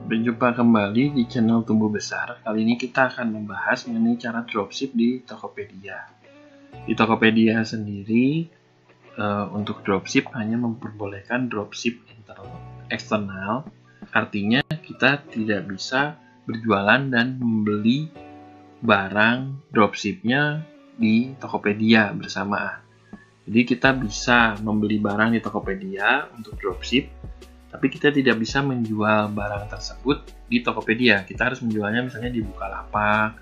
Berjumpa kembali di channel Tumbuh Besar. Kali ini kita akan membahas mengenai cara dropship di Tokopedia. Di Tokopedia sendiri, untuk dropship hanya memperbolehkan dropship eksternal. Artinya kita tidak bisa berjualan dan membeli barang dropshipnya di Tokopedia bersamaan. Jadi kita bisa membeli barang di Tokopedia untuk dropship, tapi kita tidak bisa menjual barang tersebut di Tokopedia. Kita harus menjualnya misalnya di Bukalapak,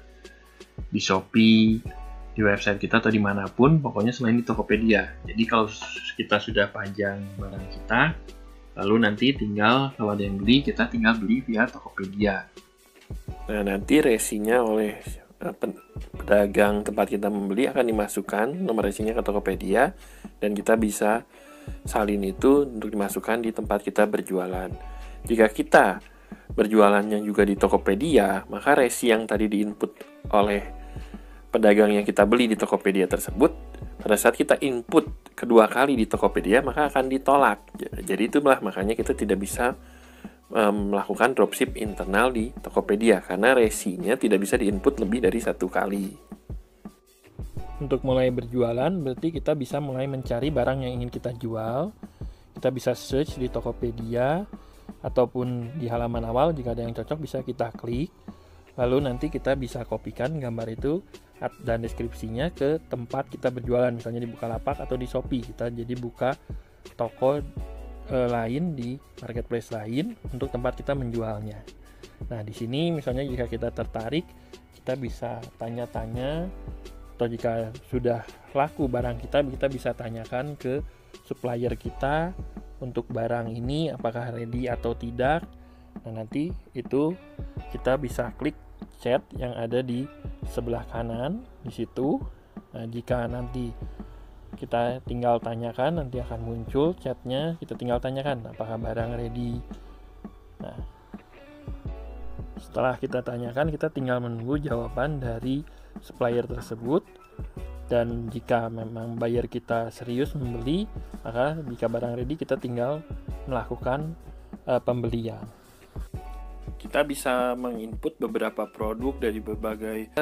di Shopee, di website kita atau dimanapun, pokoknya selain di Tokopedia. Jadi kalau kita sudah pajang barang kita, lalu nanti tinggal kalau ada yang beli, kita tinggal beli via Tokopedia. Nah, nanti resinya oleh pedagang tempat kita membeli akan dimasukkan nomor resinya ke Tokopedia, dan kita bisa salin itu untuk dimasukkan di tempat kita berjualan. Jika kita berjualannya juga di Tokopedia, maka resi yang tadi diinput oleh pedagang yang kita beli di Tokopedia tersebut, pada saat kita input kedua kali di Tokopedia, maka akan ditolak. Jadi itulah makanya kita tidak bisa melakukan dropship internal di Tokopedia, karena resinya tidak bisa diinput lebih dari satu kali. Untuk mulai berjualan, berarti kita bisa mulai mencari barang yang ingin kita jual. Kita bisa search di Tokopedia, ataupun di halaman awal, jika ada yang cocok bisa kita klik. Lalu nanti kita bisa kopikan gambar itu dan deskripsinya ke tempat kita berjualan, misalnya di Bukalapak atau di Shopee. Kita jadi buka toko lain di marketplace lain untuk tempat kita menjualnya. Nah, di sini misalnya jika kita tertarik, kita bisa tanya-tanya, atau jika sudah laku barang kita bisa tanyakan ke supplier kita untuk barang ini apakah ready atau tidak. Nah, nanti itu kita bisa klik chat yang ada di sebelah kanan di situ. Nah, jika nanti kita tinggal tanyakan, nanti akan muncul chatnya, kita tinggal tanyakan apakah barang ready. Nah, setelah kita tanyakan, kita tinggal menunggu jawaban dari supplier tersebut. Dan jika memang buyer kita serius membeli, maka jika barang ready kita tinggal melakukan pembelian. Kita bisa menginput beberapa produk dari berbagai.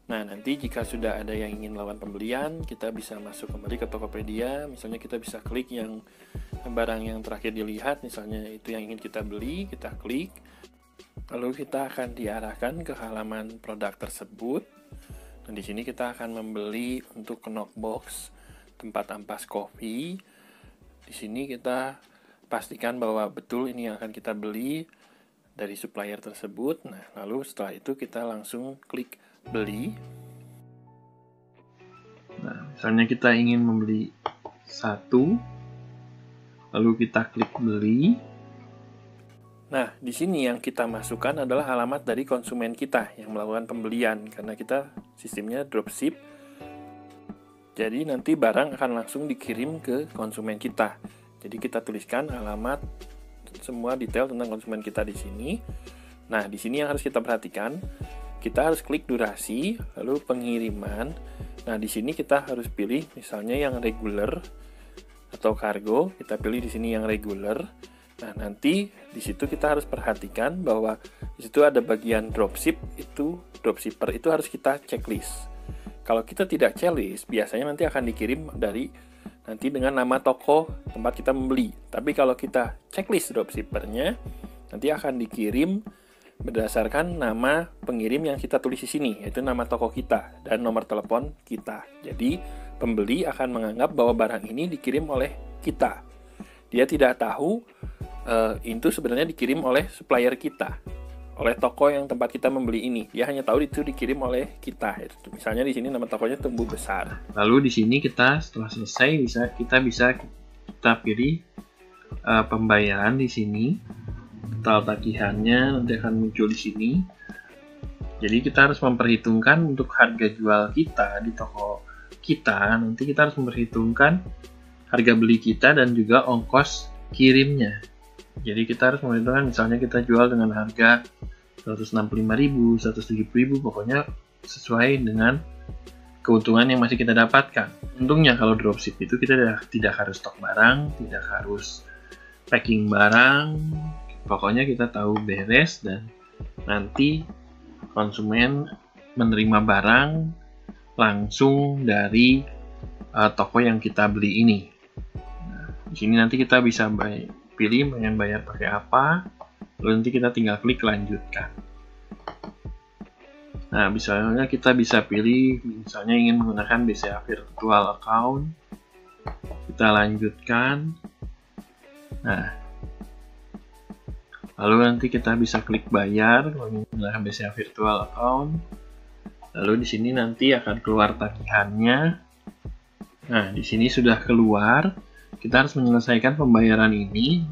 Nah, nanti jika sudah ada yang ingin melakukan pembelian, kita bisa masuk kembali ke Tokopedia. Misalnya kita bisa klik yang barang yang terakhir dilihat, misalnya itu yang ingin kita beli, kita klik. Lalu kita akan diarahkan ke halaman produk tersebut. Dan di sini kita akan membeli untuk knockbox tempat ampas kopi. Di sini kita pastikan bahwa betul ini yang akan kita beli dari supplier tersebut. Nah, lalu setelah itu kita langsung klik beli. Nah, misalnya kita ingin membeli satu, lalu kita klik beli. Nah, di sini yang kita masukkan adalah alamat dari konsumen kita yang melakukan pembelian, karena kita sistemnya dropship. Jadi nanti barang akan langsung dikirim ke konsumen kita. Jadi kita tuliskan alamat, semua detail tentang konsumen kita di sini. Nah, di sini yang harus kita perhatikan, kita harus klik durasi, lalu pengiriman. Nah, di sini kita harus pilih misalnya yang regular atau kargo. Kita pilih di sini yang regular. Nah, nanti di situ kita harus perhatikan bahwa di situ ada bagian dropship, itu dropshipper itu harus kita checklist. Kalau kita tidak checklist, biasanya nanti akan dikirim dari nanti dengan nama toko tempat kita membeli. Tapi kalau kita checklist dropshippernya, nanti akan dikirim berdasarkan nama pengirim yang kita tulis di sini, yaitu nama toko kita dan nomor telepon kita. Jadi pembeli akan menganggap bahwa barang ini dikirim oleh kita. Dia tidak tahu itu sebenarnya dikirim oleh supplier kita, oleh toko yang tempat kita membeli ini. Dia hanya tahu itu dikirim oleh kita. Misalnya di sini nama tokonya Tumbuh Besar. Lalu di sini kita setelah selesai kita bisa pilih pembayaran di sini. Total tagihannya nanti akan muncul di sini. Jadi kita harus memperhitungkan untuk harga jual kita di toko kita. Nanti kita harus memperhitungkan harga beli kita dan juga ongkos kirimnya. Jadi kita harus memperhitungkan, misalnya kita jual dengan harga 165.000, 170.000, pokoknya sesuai dengan keuntungan yang masih kita dapatkan. Untungnya kalau dropship itu kita tidak harus stok barang, tidak harus packing barang, Pokoknya kita tahu beres dan nanti konsumen menerima barang langsung dari toko yang kita beli ini. Nah, di sini nanti kita bisa pilih pengen bayar pakai apa, lalu nanti kita tinggal klik lanjutkan. Nah, misalnya kita bisa pilih, misalnya ingin menggunakan BCA Virtual Account, kita lanjutkan. Nah, lalu nanti kita bisa klik bayar menggunakan BCA Virtual Account. Lalu di sini nanti akan keluar tagihannya. Nah, di sini sudah keluar. Kita harus menyelesaikan pembayaran ini.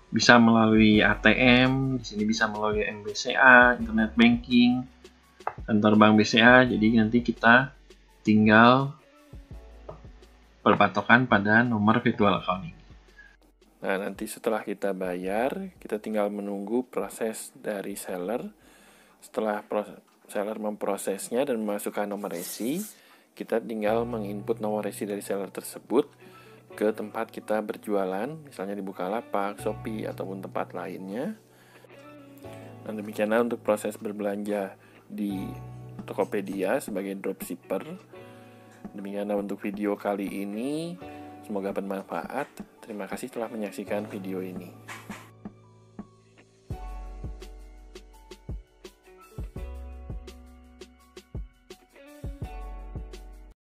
Bisa melalui ATM, di sini bisa melalui MBCA, Internet Banking, kantor bank BCA. Jadi nanti kita tinggal berpatokan pada nomor virtual account ini. Nah, nanti setelah kita bayar, kita tinggal menunggu proses dari seller. Setelah seller memprosesnya dan memasukkan nomor resi, kita tinggal menginput nomor resi dari seller tersebut ke tempat kita berjualan, misalnya di Bukalapak, Shopee, ataupun tempat lainnya. Dan demikianlah untuk proses berbelanja di Tokopedia sebagai dropshipper. Demikianlah untuk video kali ini. Semoga bermanfaat. Terima kasih telah menyaksikan video ini.